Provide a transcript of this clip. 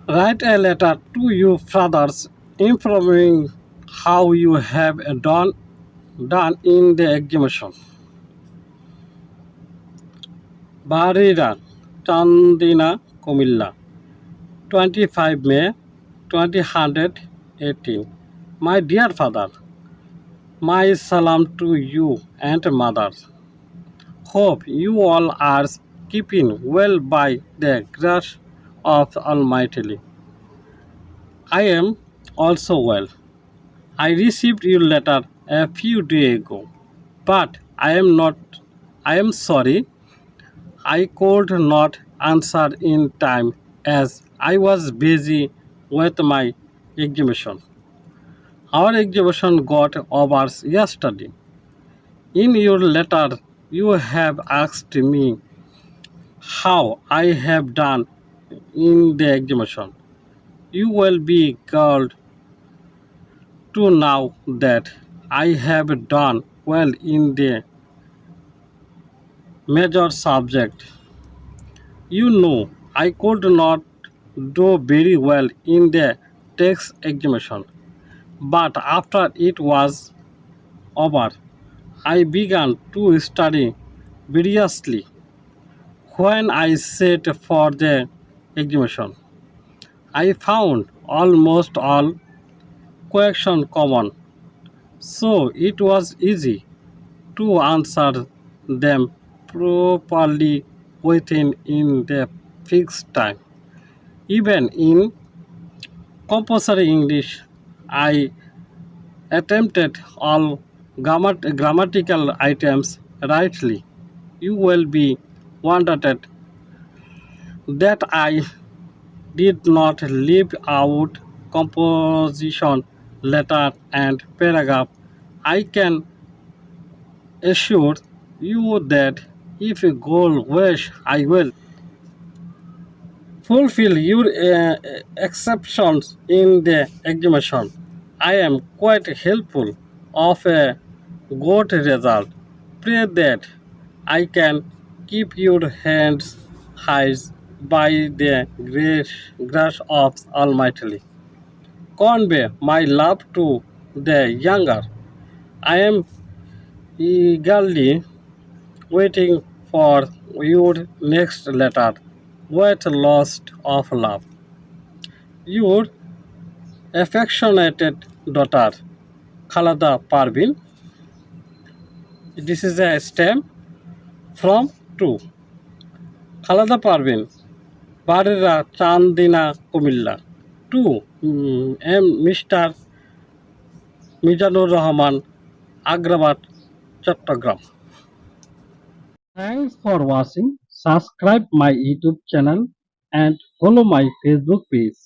Write a letter to your fathers informing how you have done in the examination. Barira, Chandina, Kumilla. 25 May 2018. My dear father, my salam to you and mother. Hope you all are keeping well by the grace of Almighty. I am also well. I received your letter a few days ago, but I am sorry I could not answer in time as I was busy with my exhibition. Our exhibition got over yesterday. In your letter, you have asked me how I have done in the exhibition. You will be glad to know that I have done well in the major subject. You know, I could not do very well in the text examination, but after it was over, I began to study vigorously. When I sat for the examination, I found almost all questions common, so it was easy to answer them properly within in the fixed time. Even in compulsory English, I attempted all grammatical items rightly. You will be wondered that I did not leave out composition, letter, and paragraph. I can assure you that if a goal wish, I will fulfill your exceptions in the examination. I am quite helpful of a good result. Pray that I can keep your hands high by the grace of Almighty. Convey my love to the younger. I am eagerly waiting for your next letter with lost of love. Your affectionate daughter, Khalada Parvin. This is a stamp from two. Khalada Parvin, Barira Chandina Kumilla. Two, Mr. Mizanur Rahman, Agrabat, Chattogram. Thanks for watching. Subscribe my YouTube channel and follow my Facebook page.